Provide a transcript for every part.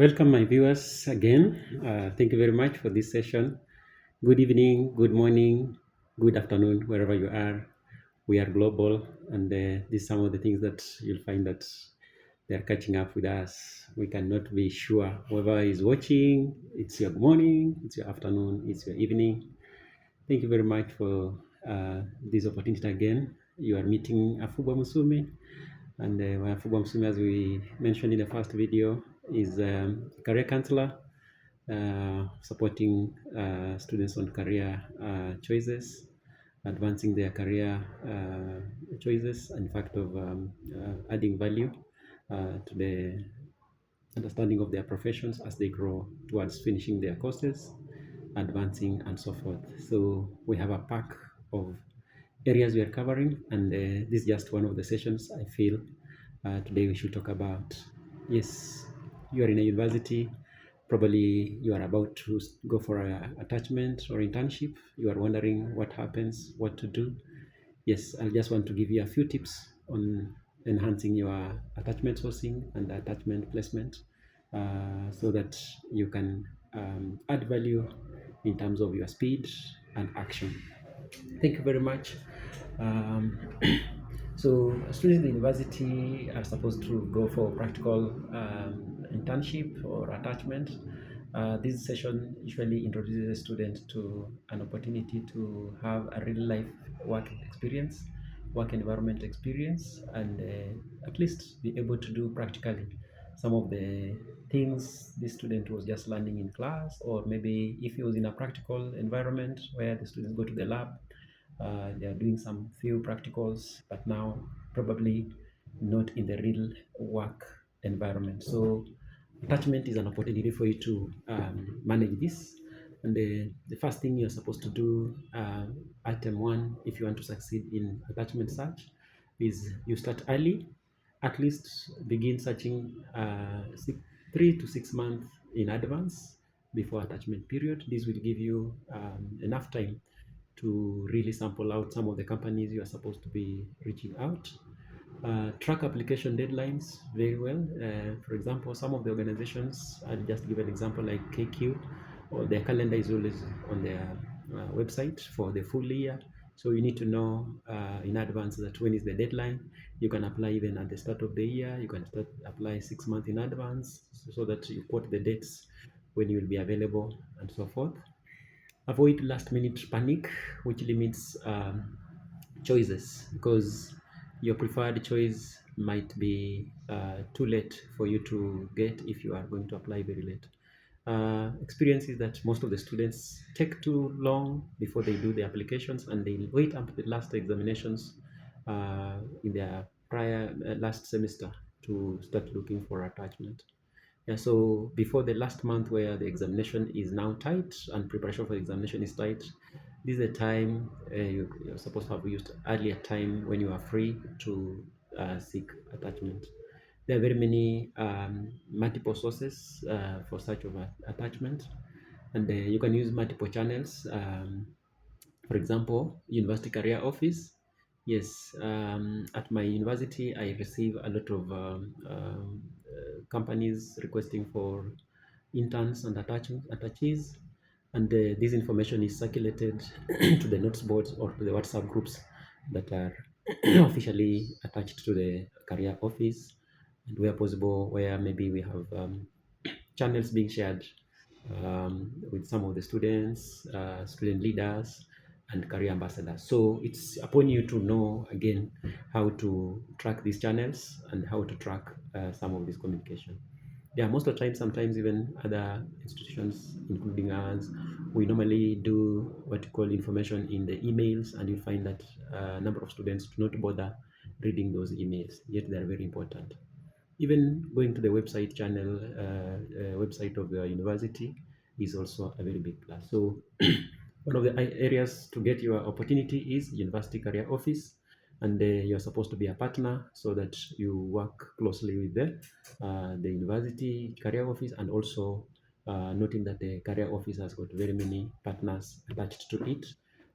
Welcome, my viewers, again. Thank you very much for this session. Good evening, good morning, good afternoon, wherever you are. We are global, and these are some of the things that you'll find that they're catching up with us. We cannot be sure whoever is watching, it's your morning, it's your afternoon, it's your evening. Thank you very much for this opportunity again. You are meeting Afubwa Musumi, and Afubwa Musumi, as we mentioned in the first video, is a career counselor supporting students on career choices, advancing their career choices, and in fact of adding value to the understanding of their professions as they grow towards finishing their courses, advancing, and so forth. So we have a pack of areas we are covering, and this is just one of the sessions I feel today we should talk about. Yes, you are in a university, probably you are about to go for a attachment or internship. You are wondering what happens, what to do. Yes, I just want to give you a few tips on enhancing your attachment sourcing and attachment placement so that you can add value in terms of your speed and action. Thank you very much. Um, so students in the university are supposed to go for practical internship or attachment. This session usually introduces a student to an opportunity to have a real life work experience, work environment experience, and at least be able to do practically some of the things this student was just learning in class, or maybe if he was in a practical environment where the students go to the lab, they are doing some few practicals, but now probably not in the real work environment. So attachment is an opportunity for you to manage this. And the first thing you're supposed to do, item one, if you want to succeed in attachment search, is you start early. At least begin searching 3 to 6 months in advance before attachment period. This will give you enough time to really sample out some of the companies you are supposed to be reaching out. Track application deadlines very well. For example, some of the organizations, I'll just give an example like KQ, or their calendar is always on their website for the full year. So you need to know in advance that when is the deadline. You can apply even at the start of the year. You can apply 6 months in advance so that you quote the dates when you will be available and so forth. Avoid last minute panic, which limits choices, because your preferred choice might be too late for you to get if you are going to apply very late. Experience is that most of the students take too long before they do the applications, and they wait up to the last examinations in their prior last semester to start looking for attachment. Yeah, so before the last month where the examination is now tight and preparation for the examination is tight, this is a time you're supposed to have used earlier time when you are free to seek attachment. There are very many multiple sources for such of attachment, and you can use multiple channels. For example, University Career Office. Yes, at my university, I receive a lot of companies requesting for interns and attachees, and this information is circulated to the notes boards or to the WhatsApp groups that are officially attached to the career office, and where possible, where maybe we have channels being shared with some of the students, student leaders, and career ambassadors. So it's upon you to know again how to track these channels and how to track some of this communication. Yeah, most of the time, sometimes even other institutions, including ours, we normally do what you call information in the emails, and you find that a number of students do not bother reading those emails, yet they're very important. Even going to the website channel, website of the university is also a very big plus. So one of the areas to get your opportunity is University Career Office, and you're supposed to be a partner so that you work closely with the University Career Office, and also noting that the Career Office has got very many partners attached to it.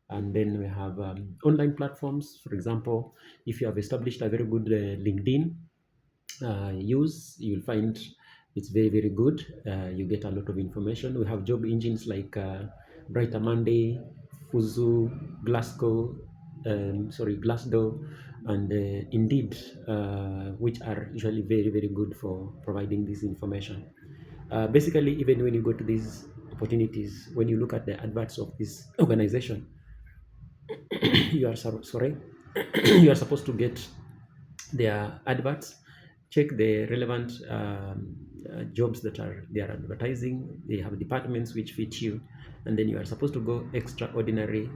And then we have online platforms. For example, if you have established a very good LinkedIn use, you'll find It's very, very good. You get a lot of information. We have job engines like Brighter Monday, Fuzu, Glassdoor, and Indeed, which are usually very, very good for providing this information. Basically, even when you go to these opportunities, when you look at the adverts of this organization, you are sorry, you are supposed to get their adverts, check the relevant jobs that they are advertising. They have departments which fit you, and then you are supposed to go extraordinary,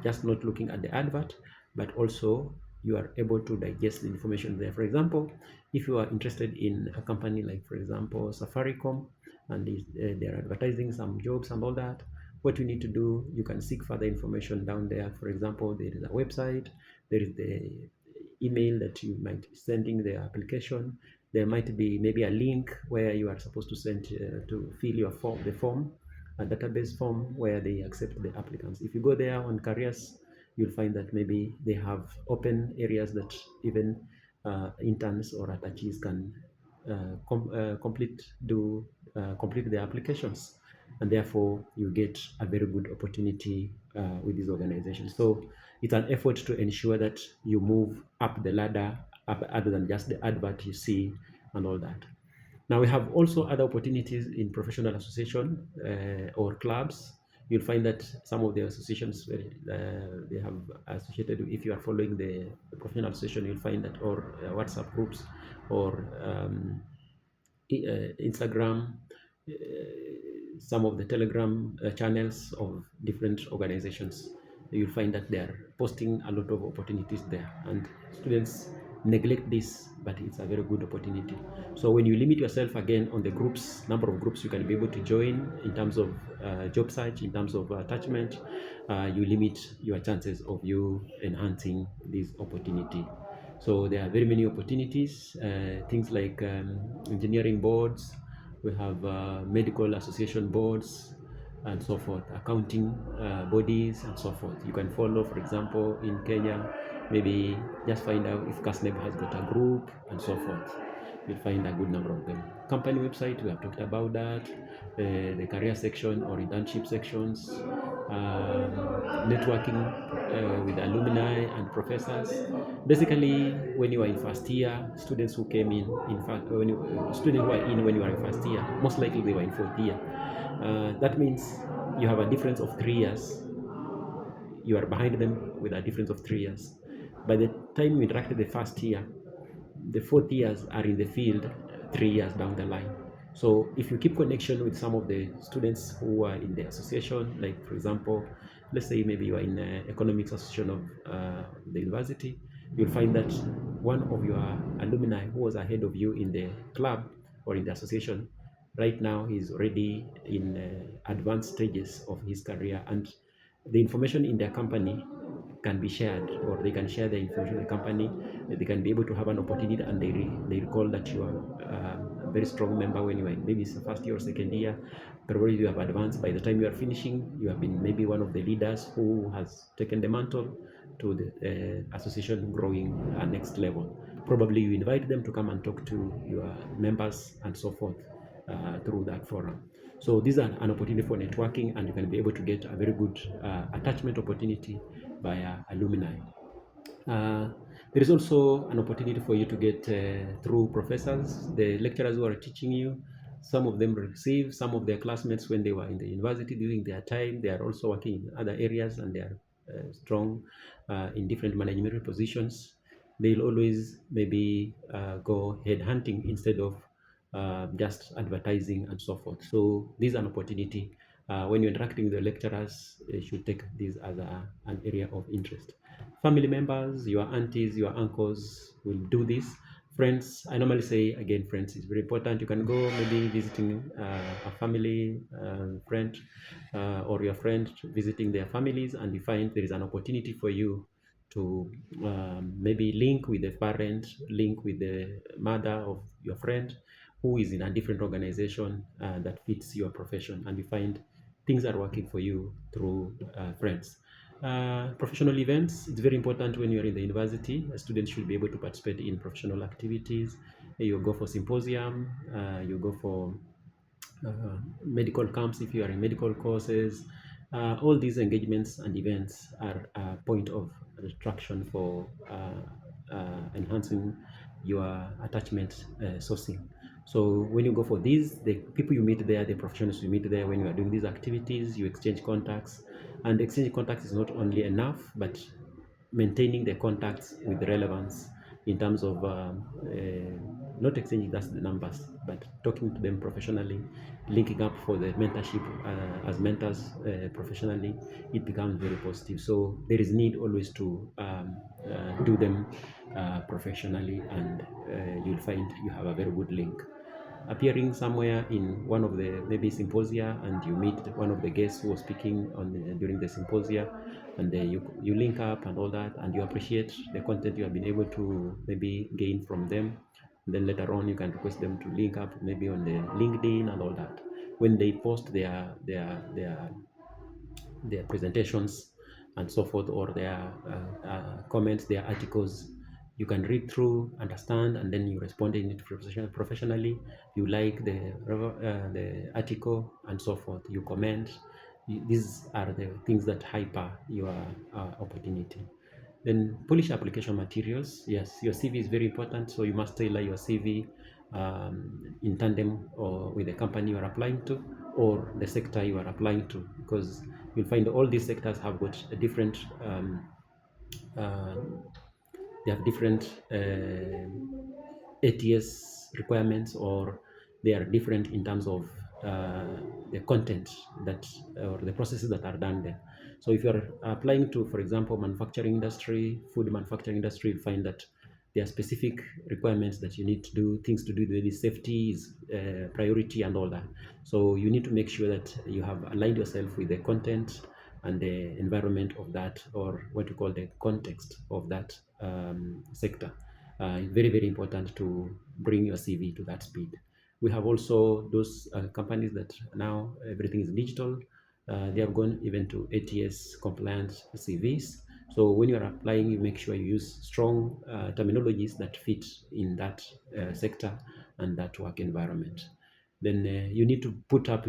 just not looking at the advert, but also you are able to digest the information there. For example, if you are interested in a company like, for example, Safaricom, and they are advertising some jobs and all that, what you need to do, you can seek further information down there. For example, there is a website, there is the email that you might be sending the application. There might be maybe a link where you are supposed to send to fill your form, the form, a database form where they accept the applicants. If you go there on careers, you'll find that maybe they have open areas that even interns or attachees can complete their applications, and therefore you get a very good opportunity with these organizations. So it's an effort to ensure that you move up the ladder, up, other than just the advert you see and all that. Now we have also other opportunities in professional association or clubs. You'll find that some of the associations they have associated. If you are following the professional association, you'll find that, or WhatsApp groups, or Instagram, some of the Telegram channels of different organizations. You'll find that they are posting a lot of opportunities there, and students neglect this, but it's a very good opportunity. So when you limit yourself again on the groups, number of groups you can be able to join in terms of job search, in terms of attachment, you limit your chances of you enhancing this opportunity. So there are very many opportunities, things like engineering boards, we have medical association boards and so forth, accounting bodies and so forth. You can follow, for example, in Kenya, maybe just find out if CASNEB has got a group and so forth. You'll find a good number of them. Company website, we have talked about that. The career section or internship sections, networking with alumni and professors. Basically, when you are in first year, students who came in fact, students who are in when you are in first year, most likely they were in fourth year. That means you have a difference of 3 years. You are behind them with a difference of 3 years. By the time you interact the first year, the fourth years are in the field 3 years down the line. So if you keep connection with some of the students who are in the association, like for example, let's say maybe you are in the economics association of the university, you'll find that one of your alumni who was ahead of you in the club or in the association, right now he's already in advanced stages of his career, and the information in their company can be shared, or they can share the information of the company. They can be able to have an opportunity, and they recall that you are a very strong member when you are in maybe it's the first year or second year. Probably you have advanced. By the time you are finishing, you have been maybe one of the leaders who has taken the mantle to the association growing next level. Probably you invite them to come and talk to your members and so forth through that forum. So these are an opportunity for networking, and you can be able to get a very good attachment opportunity via alumni. There is also an opportunity for you to get through professors, the lecturers who are teaching you. Some of them receive some of their classmates when they were in the university during their time. They are also working in other areas, and they are strong in different managerial positions. They'll always maybe go head hunting instead of just advertising and so forth. So this is an opportunity. When you're interacting with the lecturers, you should take this as an area of interest. Family members, your aunties, your uncles will do this. Friends, I normally say again, friends is very important. You can go maybe visiting a family friend or your friend visiting their families, and you find there is an opportunity for you to maybe link with the parent, link with the mother of your friend who is in a different organization that fits your profession, and you find things are working for you through friends. Professional events, it's very important when you're in the university. A student should be able to participate in professional activities. you go for symposium, you go for medical camps if you are in medical courses. All these engagements and events are a point of attraction for enhancing your attachment sourcing. So when you go for these, the people you meet there, the professionals you meet there, when you are doing these activities, you exchange contacts. And exchange contacts is not only enough, but maintaining the contacts with relevance in terms of not exchanging just the numbers, but talking to them professionally, linking up for the mentorship as mentors professionally, it becomes very positive. So there is need always to do them professionally, and you'll find you have a very good link. Appearing somewhere in one of the maybe symposia, and you meet one of the guests who was speaking on during the symposia, and you link up and all that, and you appreciate the content you have been able to maybe gain from them. And then later on you can request them to link up maybe on the LinkedIn and all that. When they post their presentations and so forth, or their comments, their articles, you can read through, understand, and then you respond in it professionally. You like the article and so forth. You comment. These are the things that hyper your opportunity. Then polish application materials. Yes, your CV is very important, so you must tailor your CV in tandem or with the company you are applying to, or the sector you are applying to, because you'll find all these sectors have got a different uh, they have different ATS requirements, or they are different in terms of the content that or the processes that are done there. So if you are applying to, for example, manufacturing industry, food manufacturing industry, you'll find that there are specific requirements that you need to do, things to do with safety is priority and all that. So you need to make sure that you have aligned yourself with the content and the environment of that, or what you call the context of that sector. Very, very important to bring your CV to that speed. We have also those companies that now everything is digital. They have gone even to ATS compliant CVs. So when you are applying, you make sure you use strong terminologies that fit in that sector and that work environment. Then you need to put up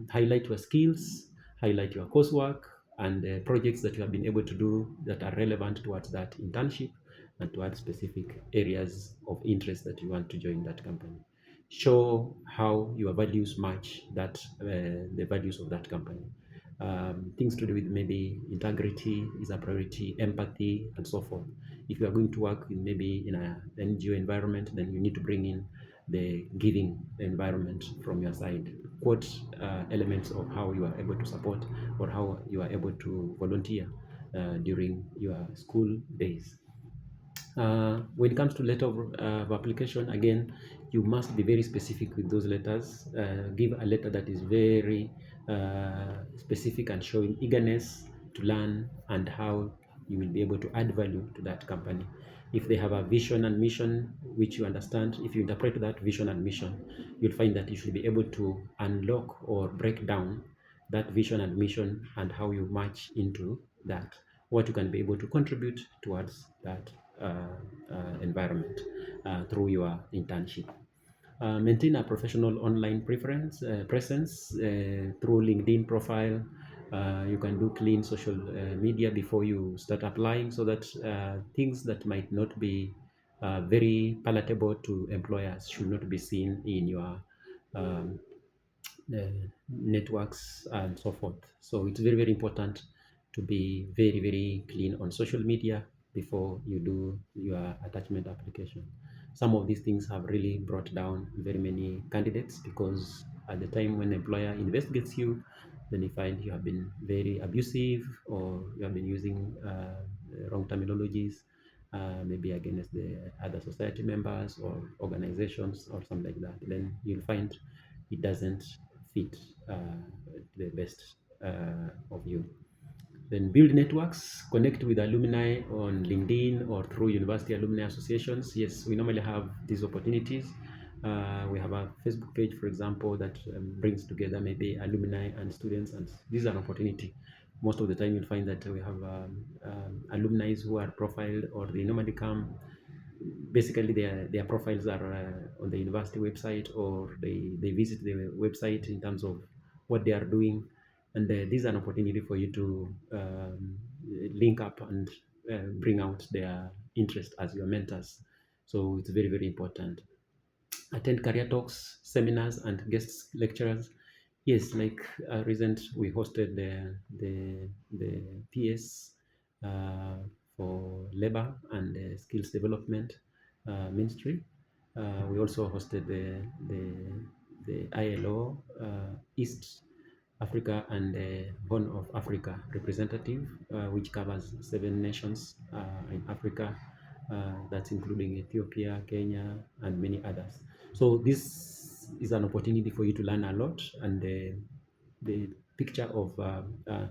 highlight your skills, highlight your coursework, and projects that you have been able to do that are relevant towards that internship and towards specific areas of interest that you want to join that company. Show how your values match the values of that company. Things to do with maybe integrity is a priority, empathy, and so forth. If you are going to work maybe in an NGO environment, then you need to bring in the giving environment from your side. Quote elements of how you are able to support or how you are able to volunteer during your school days. When it comes to letter of application, again, you must be very specific with those letters. Give a letter that is very specific and showing eagerness to learn and how you will be able to add value to that company. If they have a vision and mission, which you understand, if you interpret that vision and mission, you'll find that you should be able to unlock or break down that vision and mission and how you match into that, what you can be able to contribute towards that environment through your internship. Maintain a professional online presence through LinkedIn profile. You can do clean social media before you start applying, so that things that might not be very palatable to employers should not be seen in your um, networks and so forth. So it's very, very important to be very, very clean on social media before you do your attachment application. Some of these things have really brought down very many candidates, because at the time when the employer investigates you, then you find you have been very abusive, or you have been using wrong terminologies, maybe against the other society members or organizations or something like that. Then you'll find it doesn't fit the best of you. Then build networks, connect with alumni on LinkedIn or through university alumni associations. Yes, we normally have these opportunities. We have a Facebook page, for example, that brings together maybe alumni and students, and this is an opportunity. Most of the time, you'll find that we have alumni who are profiled, or they normally come basically their profiles are on the university website, or they visit the website in terms of what they are doing. And this is an opportunity for you to link up and bring out their interest as your mentors. So it's very, very important. Attend career talks, seminars, and guest lecturers. Yes, like recent we hosted the PS for labor and skills development ministry. We also hosted the ILO East Africa and Horn of Africa representative, which covers 7 nations in Africa. That's including Ethiopia, Kenya, and many others. So this is an opportunity for you to learn a lot, and the picture of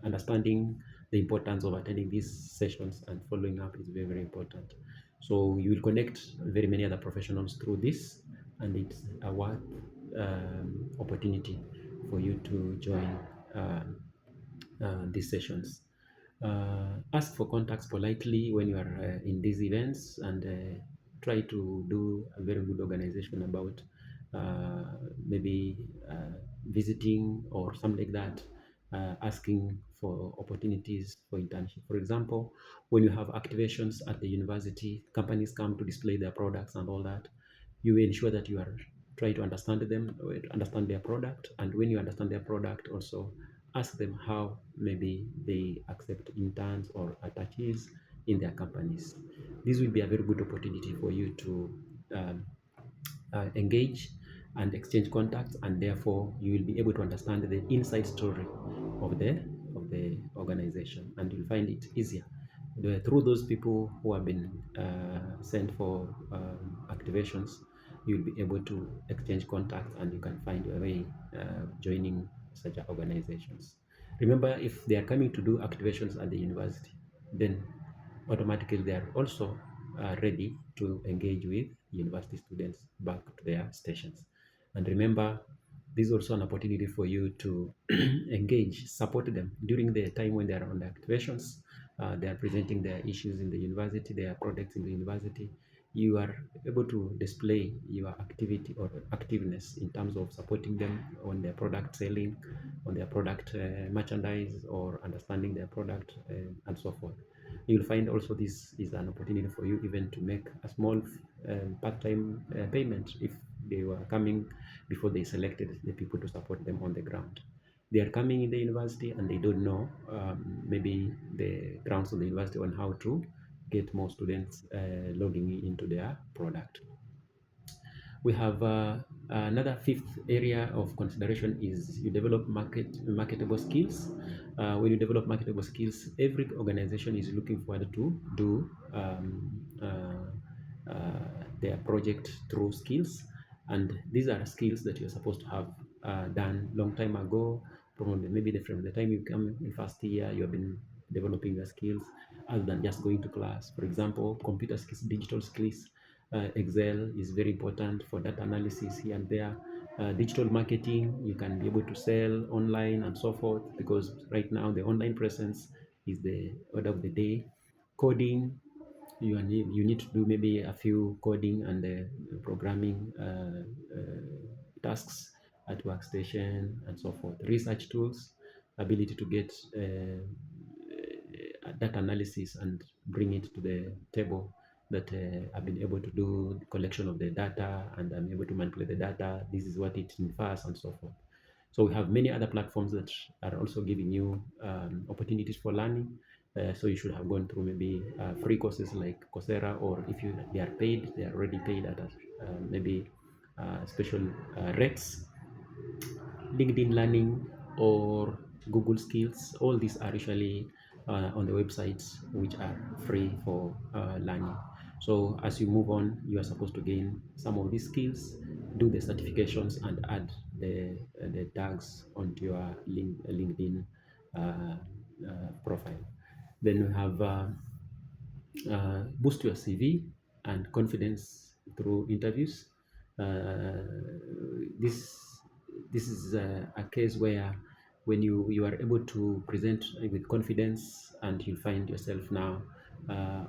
understanding the importance of attending these sessions and following up is very, very important. So you will connect very many other professionals through this, and it's a worth opportunity for you to join these sessions. Ask for contacts politely when you are in these events, and try to do a very good organization about maybe visiting or something like that, asking for opportunities for internship. For example, when you have activations at the university, companies come to display their products and all that. You ensure that you are trying to understand them, understand their product, and when you understand their product, also ask them how maybe they accept interns or attaches in their companies. This will be a very good opportunity for you to um, engage and exchange contacts, and therefore you will be able to understand the inside story of the organization, and you'll find it easier through those people who have been sent for activations. You'll be able to exchange contacts, and you can find your way joining such organizations. Remember, if they are coming to do activations at the university, then automatically they are also ready to engage with university students back to their stations. And remember, this is also an opportunity for you to engage, support them during the time when they are on the activations. They are presenting their issues in the university, their projects in the university. You are able to display your activity or activeness in terms of supporting them on their product selling, on their product merchandise, or understanding their product, and so forth. You'll find also this is an opportunity for you even to make a small part-time payment if they were coming before they selected the people to support them on the ground. They are coming in the university and they don't know maybe the grounds of the university on how to get more students logging into their product. We have another fifth area of consideration is you develop marketable skills. When you develop marketable skills, every organization is looking forward to do their project through skills, and these are skills that you're supposed to have done long time ago. Probably maybe from the time you come in first year, you have been developing your skills other than just going to class. For example, computer skills, digital skills. Excel is very important for data analysis here and there. Digital marketing, you can be able to sell online and so forth, because right now the online presence is the order of the day. Coding, you need to do maybe a few coding and programming tasks at workstation and so forth. Research tools, ability to get data analysis and bring it to the table, that I've been able to do the collection of the data and I'm able to manipulate the data. This is what it infers and so forth. So we have many other platforms that are also giving you opportunities for learning. So you should have gone through maybe free courses like Coursera, or if they are paid, they are already paid at maybe special rates. LinkedIn Learning or Google Skills, all these are usually on the websites which are free for learning. So as you move on, you are supposed to gain some of these skills, do the certifications, and add the tags onto your LinkedIn profile. Then we have boost your CV and confidence through interviews. Uh, this this is a case where when you are able to present with confidence, and you'll find yourself now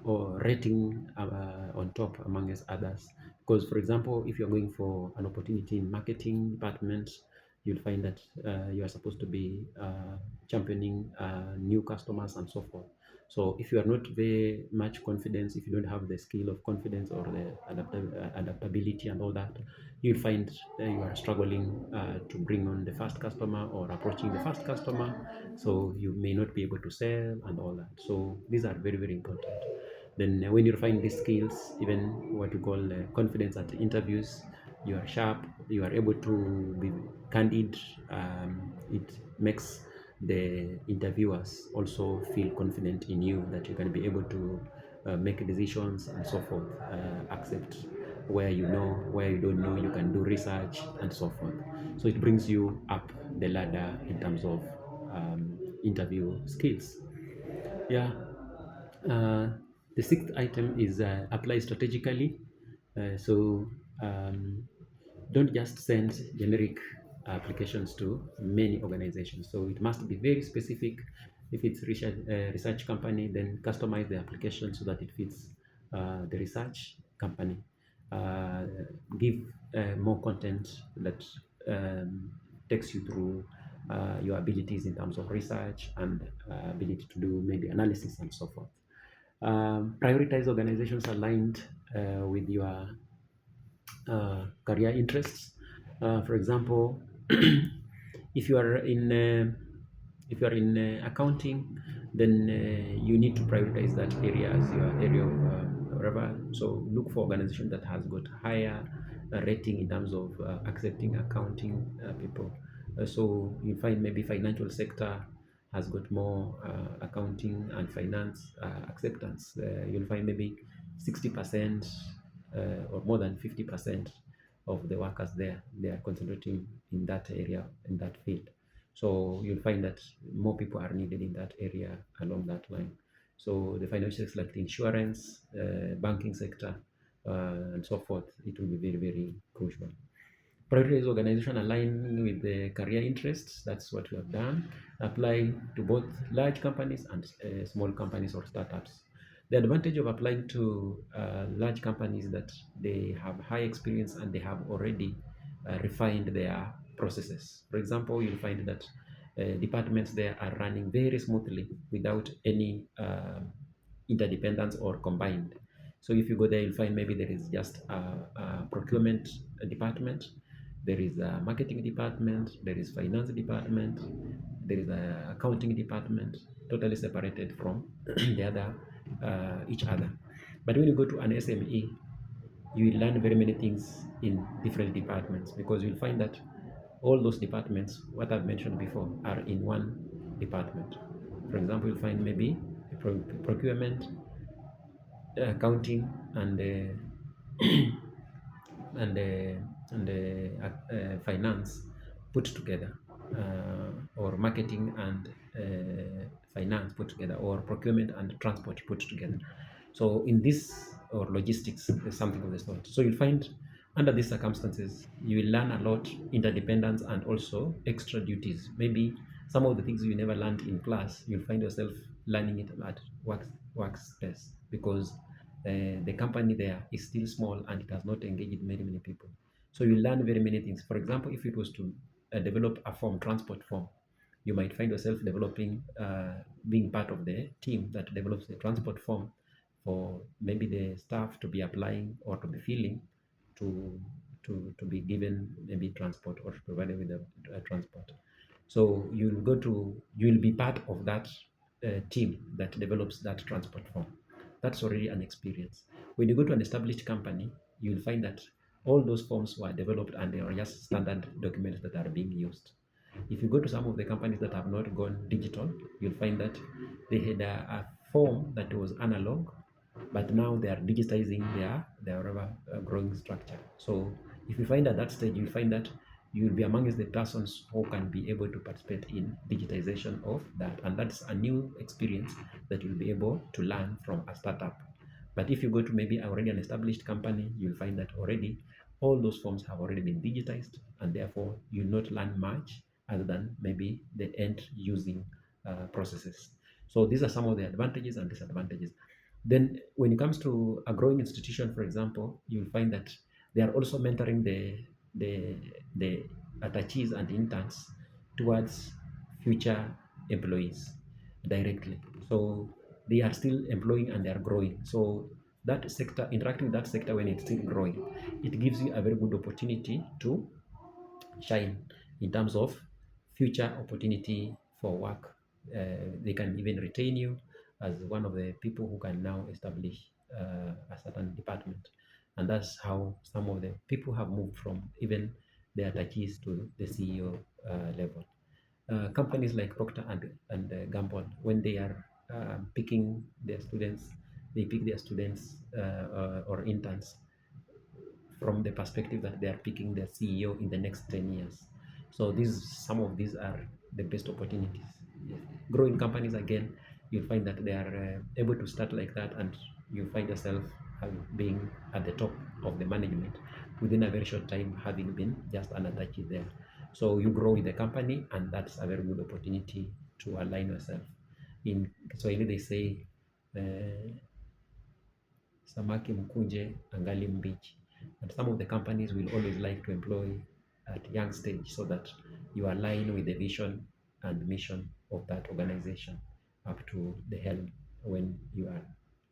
or rating on top amongst others. Because, for example, if you're going for an opportunity in marketing department, you'll find that you are supposed to be championing new customers and so forth. So if you are not very much confident, if you don't have the skill of confidence or the adaptability and all that, you'll find you are struggling to bring on the first customer or approaching the first customer. So you may not be able to sell and all that. So these are very, very important. Then when you find these skills, even what we call confidence at interviews, you are sharp, you are able to be candid. It makes the interviewers also feel confident in you, that you can be able to make decisions and so forth, accept where you know, where you don't know, you can do research and so forth. So it brings you up the ladder in terms of interview skills. Yeah. Uh, the sixth item is apply strategically. So don't just send generic applications to many organizations. So it must be very specific. If it's research company, then customize the application so that it fits the research company. Uh, give more content that um, takes you through your abilities in terms of research and ability to do maybe analysis and so forth. Prioritize organizations aligned with your career interests. For example, if you are in accounting, then you need to prioritize that area as your area of whatever. So look for organization that has got higher rating in terms of accepting accounting people. So you find maybe financial sector has got more accounting and finance acceptance. You'll find maybe 60% or more than 50% of the workers there, they are concentrating in that area, in that field. So you'll find that more people are needed in that area along that line. So the financial sector, like the insurance, banking sector, and so forth, it will be very, very crucial. Prioritize organization align with the career interests. That's what we have done. Apply to both large companies and small companies or startups. The advantage of applying to large companies is that they have high experience and they have already refined their processes. For example, you'll find that departments there are running very smoothly without any interdependence or combined. So if you go there, you'll find maybe there is just a procurement department, there is a marketing department, there is finance department, there is a accounting department, totally separated from the other each other. But when you go to an SME, you will learn very many things in different departments, because you'll find that all those departments, what I've mentioned before, are in one department. For example, you'll find maybe procurement, accounting, and finance put together, or marketing and finance put together, or procurement and transport put together. So in this, or logistics, something of the sort. So you'll find under these circumstances, you will learn a lot, interdependence, and also extra duties. Maybe some of the things you never learned in class, you'll find yourself learning it at workspace, because the company there is still small and it has not engaged many, many people. So you learn very many things. For example, if it was to develop a form, transport form, you might find yourself developing, being part of the team that develops the transport form for maybe the staff to be applying or to be filling, to to be given maybe transport or provided with a transport. So you'll be part of that team that develops that transport form. That's already an experience. When you go to an established company, you'll find that all those forms were developed and they are just standard documents that are being used. If you go to some of the companies that have not gone digital, you'll find that they had a form that was analog, but now they are digitizing their growing structure. So if you find at that stage, you find that you'll be amongst the persons who can be able to participate in digitization of that, and that's a new experience that you'll be able to learn from a startup. But if you go to maybe already an established company, you'll find that already all those forms have already been digitized, and therefore you'll not learn much other than maybe the end using processes. So these are some of the advantages and disadvantages. Then when it comes to a growing institution, for example, you'll find that they are also mentoring the attachees and interns towards future employees directly. So they are still employing and they are growing. So that sector, interacting with that sector when it's still growing, it gives you a very good opportunity to shine in terms of future opportunity for work. They can even retain you as one of the people who can now establish a certain department. And that's how some of the people have moved from even the attaches to the CEO level. Companies like Procter and Gamble, when they are picking their students, they pick their students or interns from the perspective that they are picking their CEO in the next 10 years. So some of these are the best opportunities. Yes. Growing companies, again, you'll find that they are able to start like that, and you find yourself being at the top of the management within a very short time, having been just an attache there. So you grow with the company, and that's a very good opportunity to align yourself. In Swahili, they say, samaki mkunje angali mbichi. And some of the companies will always like to employ at young stage so that you align with the vision and mission of that organization up to the helm when you are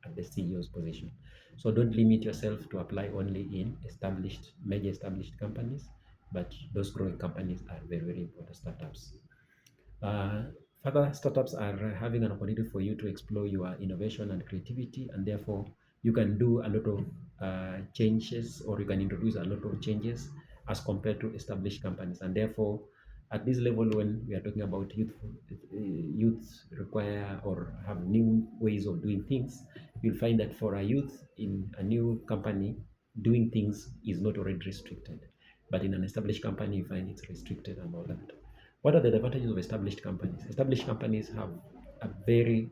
at the CEO's position. So don't limit yourself to apply only in major established companies, but those growing companies are very, very important startups. Uh, Further, startups are having an opportunity for you to explore your innovation and creativity, and therefore you can do a lot of changes, or you can introduce a lot of changes as compared to established companies. And therefore, at this level, when we are talking about youth require or have new ways of doing things, you'll find that for a youth in a new company, doing things is not already restricted. But in an established company, you find it's restricted and all that. What are the advantages of established companies? Established companies have a very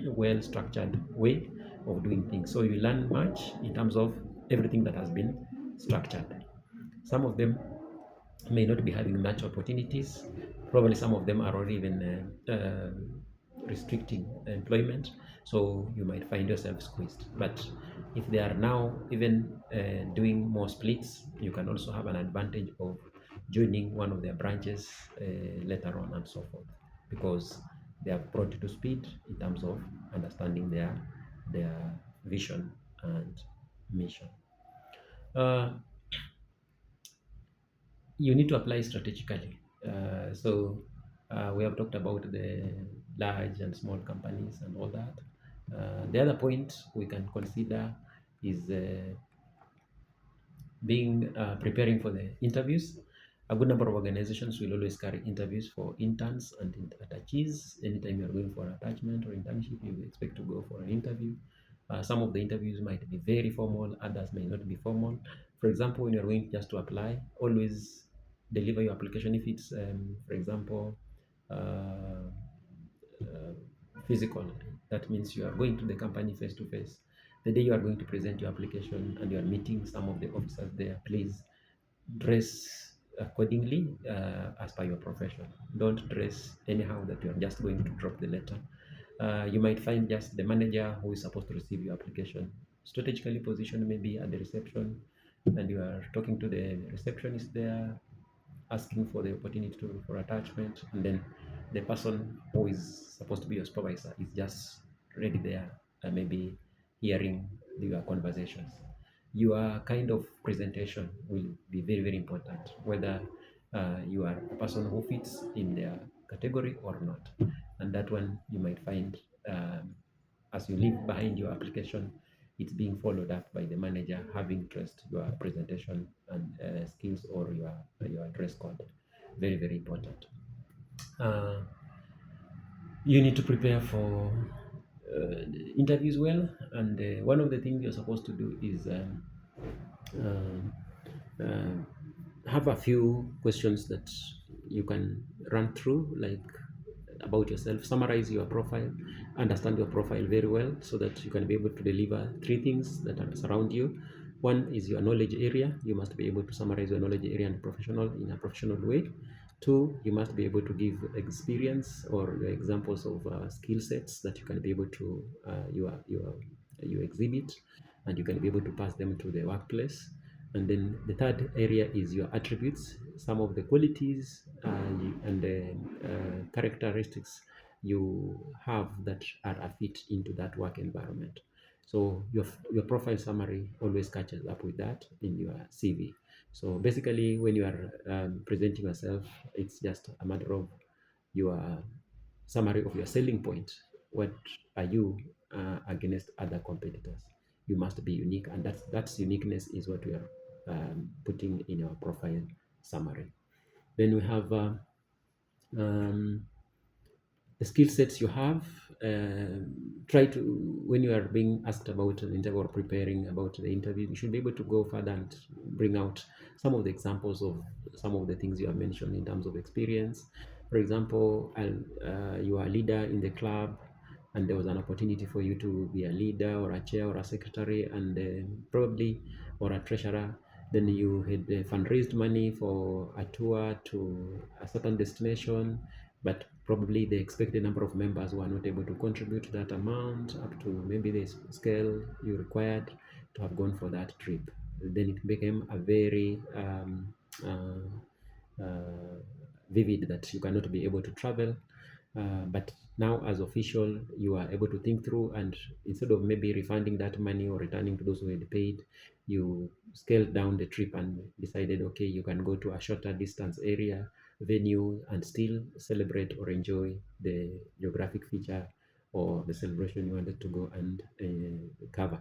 well structured way of doing things. So you learn much in terms of everything that has been structured. Some of them may not be having much opportunities. Probably some of them are already even restricting employment. So you might find yourself squeezed. But if they are now even doing more splits, you can also have an advantage of joining one of their branches later on and so forth, because they are brought to speed in terms of understanding their vision and mission. Uh, you need to apply strategically. We have talked about the large and small companies and all that. The other point we can consider is preparing for the interviews. A good number of organizations will always carry interviews for interns and attachees. Anytime you're going for an attachment or internship, you expect to go for an interview. Some of the interviews might be very formal, others may not be formal. For example, when you're going just to apply, always deliver your application if it's, for example, uh, uh, physical. That means you are going to the company face to face. The day you are going to present your application and you are meeting some of the officers there, please dress accordingly as per your profession. Don't dress anyhow that you are just going to drop the letter. You might find just the manager who is supposed to receive your application strategically positioned maybe at the reception, and you are talking to the receptionist there, asking for the opportunity for attachment, and then the person who is supposed to be your supervisor is just ready there, maybe hearing your conversations. Your kind of presentation will be very, very important, whether you are a person who fits in their category or not. And that one you might find as you leave behind your application, it's being followed up by the manager having trust your presentation and skills, or your dress code. Very, very important. Uh, you need to prepare for interviews well, and one of the things you're supposed to do is have a few questions that you can run through, like about yourself, summarize your profile, understand your profile very well so that you can be able to deliver three things that are surround you. One is your knowledge area. You must be able to summarize your knowledge area in a professional way. Two, you must be able to give experience or examples of skill sets that you can be able to you exhibit, and you can be able to pass them to the workplace. And then the third area is your attributes, some of the qualities and the characteristics you have that are a fit into that work environment. So your profile summary always catches up with that in your CV. So basically, when you are presenting yourself, it's just a matter of your summary of your selling point. What are you against other competitors? You must be unique, and that's uniqueness is what we are putting in our profile summary. Then we have um, the skill sets you have. Try to, when you are being asked about an interview or preparing about the interview, you should be able to go further and bring out some of the examples of some of the things you have mentioned in terms of experience. For example, you are a leader in the club, and there was an opportunity for you to be a leader or a chair or a secretary, and probably or a treasurer. Then you had fundraised money for a tour to a certain destination, but probably the expected number of members were not able to contribute that amount up to maybe the scale you required to have gone for that trip. Then it became a very vivid that you cannot be able to travel. But now, as official, you are able to think through, and instead of maybe refunding that money or returning to those who had paid, you scaled down the trip and decided, okay, you can go to a shorter distance area venue and still celebrate or enjoy the geographic feature or the celebration you wanted to go and cover.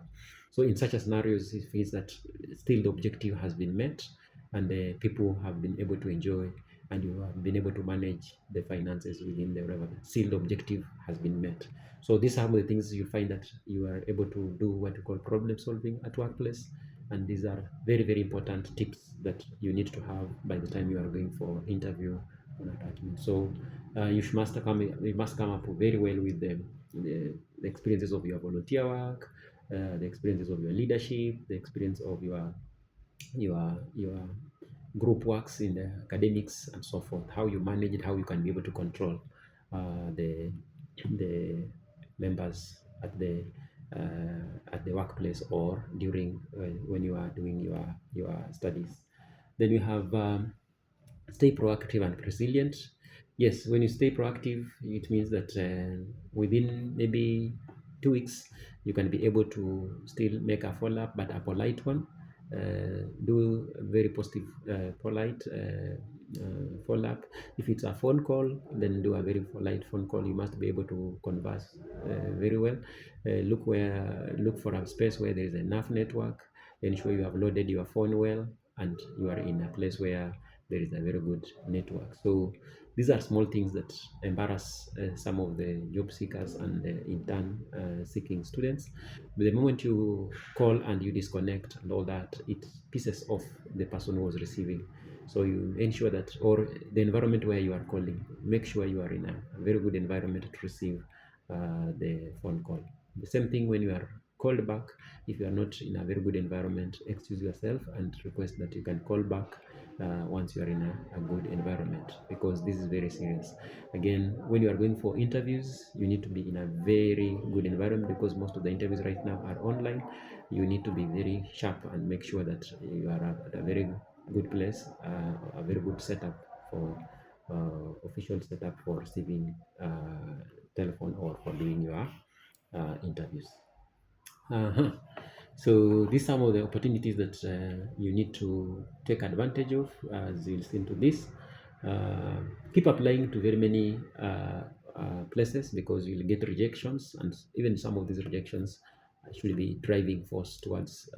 So in such a scenarios, it means that still the objective has been met, and the people have been able to enjoy, and you have been able to manage the finances within the revenue. Still the objective has been met. So these are some of the things you find that you are able to do what you call problem solving at workplace. And these are very, very important tips that you need to have by the time you are going for interview on attachment. So you must come up very well with the experiences of your volunteer work, the experiences of your leadership, the experience of your group works in the academics and so forth, how you manage it, how you can be able to control the members at the workplace or during when you are doing your studies. Then you have stay proactive and resilient. Yes, when you stay proactive, it means that within maybe 2 weeks, you can be able to still make a follow up, but a polite one. Do a very positive, polite follow up. If it's a phone call, then do a very polite phone call. You must be able to converse very well. Look for a space where there is enough network. Ensure you have loaded your phone well, and you are in a place where there is a very good network. So these are small things that embarrass some of the job seekers and the intern seeking students. But the moment you call and you disconnect and all that, it pisses off the person who was receiving. So you ensure that, or the environment where you are calling, make sure you are in a very good environment to receive the phone call. The same thing when you are called back. If you are not in a very good environment, excuse yourself and request that you can call back once you are in a good environment, because this is very serious. Again, when you are going for interviews, you need to be in a very good environment, because most of the interviews right now are online. You need to be very sharp and make sure that you are at a very good place, a very good setup for official setup for receiving telephone or for doing your interviews. Uh-huh. So these are some of the opportunities that you need to take advantage of as you listen to this. Uh, Keep applying to very many places, because you'll get rejections, and even some of these rejections should be driving force towards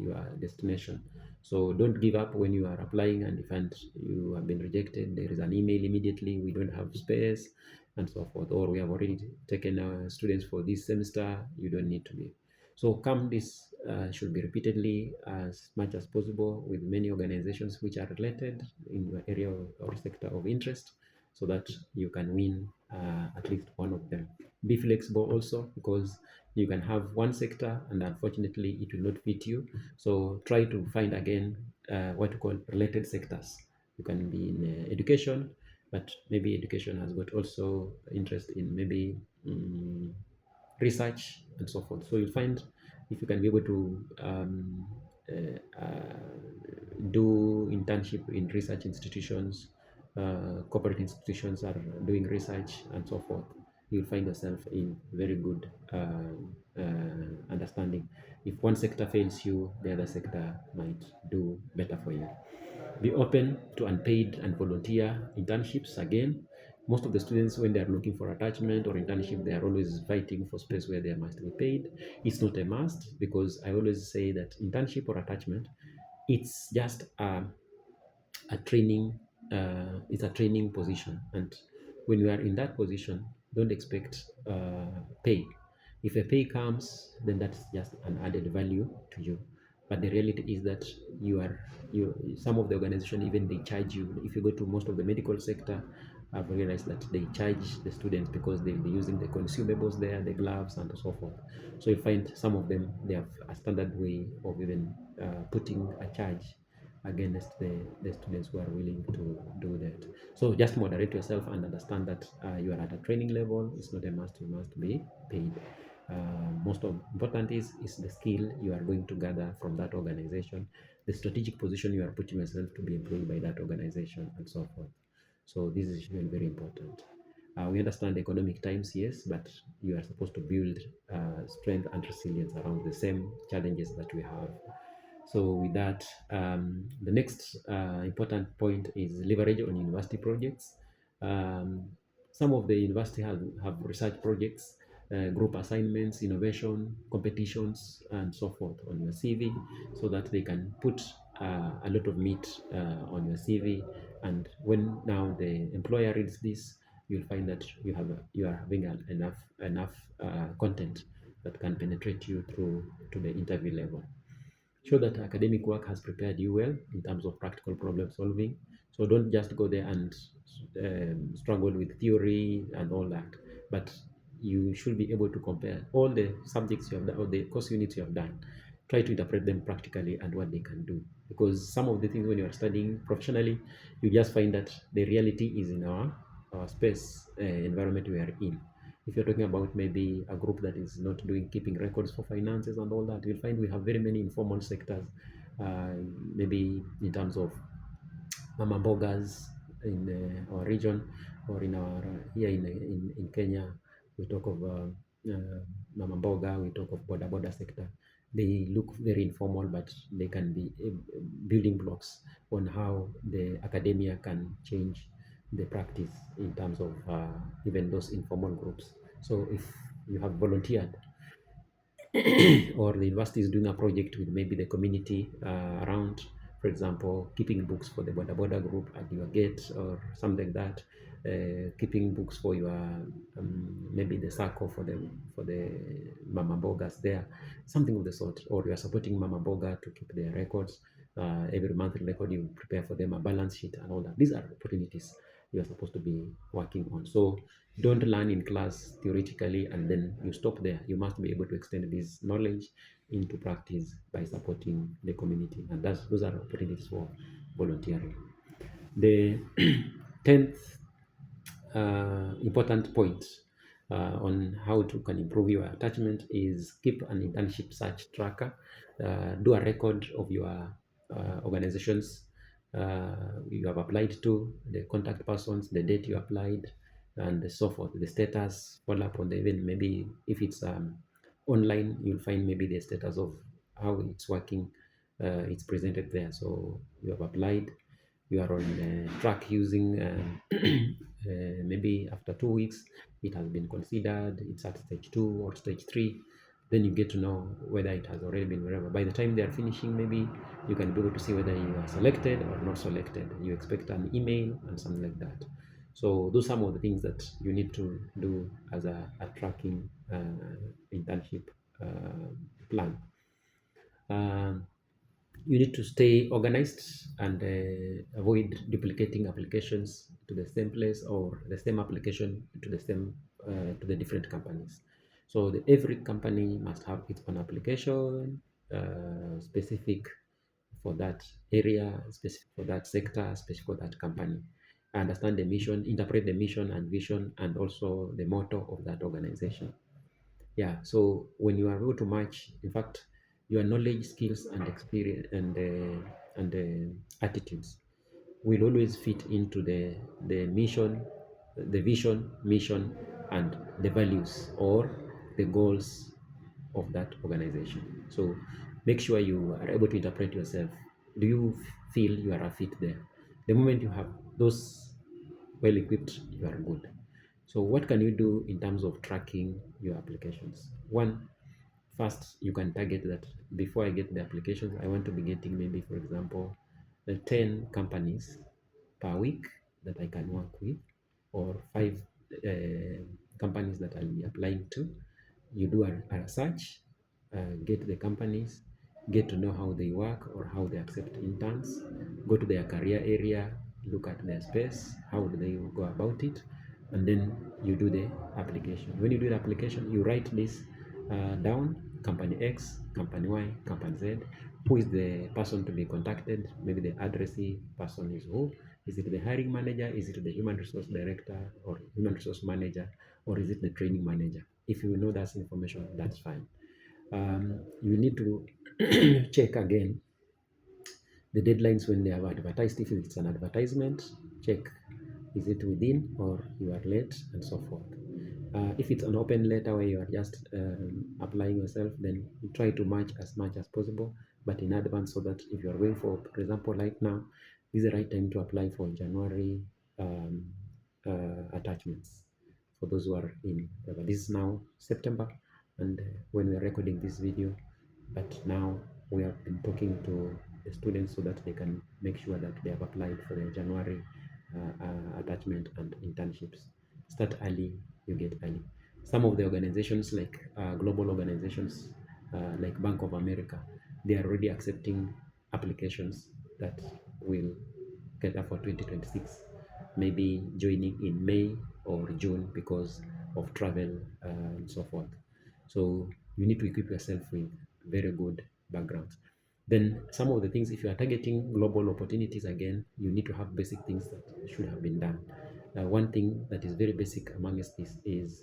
your destination. So don't give up when you are applying and you find you have been rejected. There is an email immediately, we don't have space, and so forth, or we have already taken students for this semester, you don't need to be. So CAM this should be repeatedly as much as possible with many organizations which are related in your area or sector of interest, so that you can win at least one of them. Be flexible also, because you can have one sector and unfortunately it will not fit you. So try to find again what you call related sectors. You can be in education, but maybe education has got also interest in maybe research and so forth. So you'll find if you can be able to do internship in research institutions, corporate institutions are doing research and so forth, you'll find yourself in very good understanding. If one sector fails you, the other sector might do better for you. Be open to unpaid and volunteer internships. Again, most of the students, when they are looking for attachment or internship, they are always fighting for space where they must be paid. It's not a must, because I always say that internship or attachment, it's just a training. It's a training position, and when you are in that position, don't expect pay. If a pay comes, then that's just an added value to you. But the reality is that you some of the organization, even they charge you. If you go to most of the medical sector, I've realized that they charge the students because they'll be using the consumables there, the gloves and so forth. So you find some of them, they have a standard way of even putting a charge against the students who are willing to do that. So just moderate yourself and understand that you are at a training level. It's not a must, you must be paid. Most of important is the skill you are going to gather from that organization, the strategic position you are putting yourself to be employed by that organization, and so forth. So this is very, very important. We understand economic times, yes, but you are supposed to build strength and resilience around the same challenges that we have. So with that, the next important point is leverage on university projects. Um, some of the university have research projects, group assignments, innovation, competitions, and so forth on your CV, so that they can put a lot of meat on your CV. And when now the employer reads this, you'll find that you are having enough content that can penetrate you through to the interview level. Show that academic work has prepared you well in terms of practical problem solving. So don't just go there and struggle with theory and all that, but you should be able to compare all the subjects you have done or the course units you have done. Try to interpret them practically and what they can do. Because some of the things when you are studying professionally, you just find that the reality is in our space environment we are in. If you're talking about maybe a group that is not doing keeping records for finances and all that, you'll find we have very many informal sectors, uh, maybe in terms of mama mbogas in our region, or in our here in Kenya, we talk of mama mboga, we talk of boda boda sector. They look very informal, but they can be building blocks on how the academia can change the practice in terms of even those informal groups. So if you have volunteered or the university is doing a project with maybe the community around, for example, keeping books for the Boda Boda group at your gate or something like that, keeping books for your maybe the circle for the Mama Bogas there, something of the sort, or you are supporting Mama Boga to keep their records. Every monthly record you prepare for them a balance sheet and all that. These are opportunities you are supposed to be working on. So don't learn in class theoretically and then you stop there. You must be able to extend this knowledge into practice by supporting the community, and those are opportunities for volunteering. The 10th important point on how to can improve your attachment is keep an internship search tracker. Do a record of your organizations you have applied to, the contact persons, the date you applied, and so forth, the status, follow up on the event. Maybe if it's online, you'll find maybe the status of how it's working, it's presented there. So you have applied, you are on track using maybe after 2 weeks it has been considered, it's at stage 2 or stage 3, then you get to know whether it has already been wherever. By the time they are finishing, maybe you can be able to see whether you are selected or not selected. You expect an email and something like that. So those are some of the things that you need to do as a tracking internship plan. um, you need to stay organized and avoid duplicating applications to the same place or the same application to the same to the different companies. So every company must have its own application specific for that area, specific for that sector, specific for that company. Understand the mission, interpret the mission and vision, and also the motto of that organization. Yeah, so when you are able to match, in fact, your knowledge, skills, and experience and attitudes will always fit into the mission, the vision, mission, and the values or the goals of that organization. So make sure you are able to interpret yourself. Do you feel you are a fit there? The moment you have those well equipped, you are good. So what can you do in terms of tracking your applications? One, first you can target that before I get the applications, I want to be getting maybe, for example, 10 companies per week that I can work with, or 5 companies that I'll be applying to. You do a search, get the companies, get to know how they work or how they accept interns, go to their career area, look at their space, how do they go about it, and then you do the application. When you do the application, you write this down: company X, company Y, company Z. Who is the person to be contacted? Maybe the addressee person is who? Is it the hiring manager? Is it the human resource director or human resource manager? Or is it the training manager? If you know that information, that's fine. You need to check again the deadlines when they have advertised. If it's an advertisement, check is it within or you are late, and so forth. If it's an open letter where you are just applying yourself, then you try to match as much as possible, but in advance, so that if you are going for example, right now, this is the right time to apply for January um, attachments. For those who are in, this is now September, and when we are recording this video, but now we have been talking to the students so that they can make sure that they have applied for the January attachment and internships. Start early, you get early. Some of the organizations, like global organizations like Bank of America, they are already accepting applications that will cater for 2026, maybe joining in May or June because of travel and so forth. So you need to equip yourself with very good backgrounds. Then some of the things, if you are targeting global opportunities, again, you need to have basic things that should have been done. One thing that is very basic amongst this is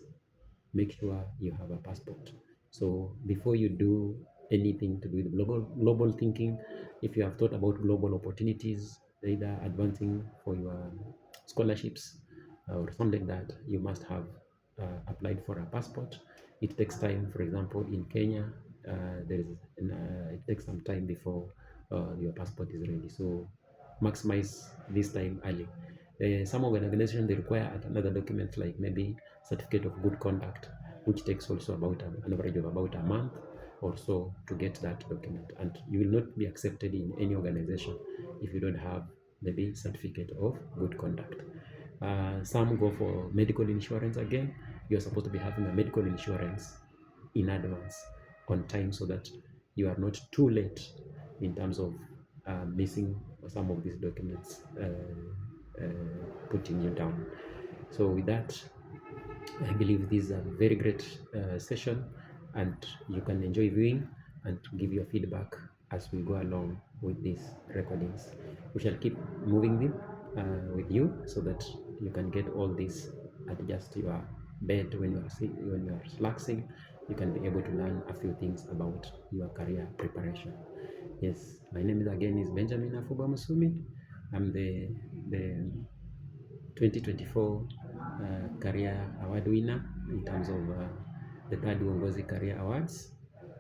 make sure you have a passport. So before you do anything to do with global thinking, if you have thought about global opportunities, either advancing for your scholarships or something like that, you must have applied for a passport. It takes time. For example, in Kenya, it takes some time before your passport is ready. So maximize this time early. Some organizations, they require another document, like maybe certificate of good conduct, which takes also about an average of about a month or so to get that document. And you will not be accepted in any organization if you don't have maybe certificate of good conduct. Some go for medical insurance. Again, you're supposed to be having a medical insurance in advance, on time, so that you are not too late in terms of missing some of these documents, putting you down. So with that, I believe this is a very great session, and you can enjoy viewing and give your feedback as we go along with these recordings. We shall keep moving them with you so that you can get all this at just your bed when you are relaxing. You can be able to learn a few things about your career preparation. Yes, my name is again is Benjamin Afuba Musumi. I'm the 2024 Career Award winner in terms of the third Uongozi Career Awards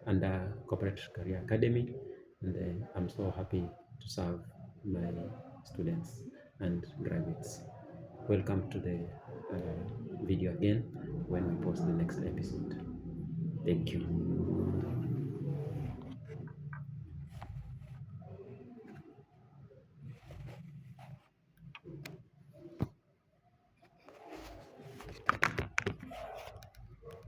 under Corporate Career Academy, and I'm so happy to serve my students and graduates. Welcome to the video again when we post the next episode. Thank you.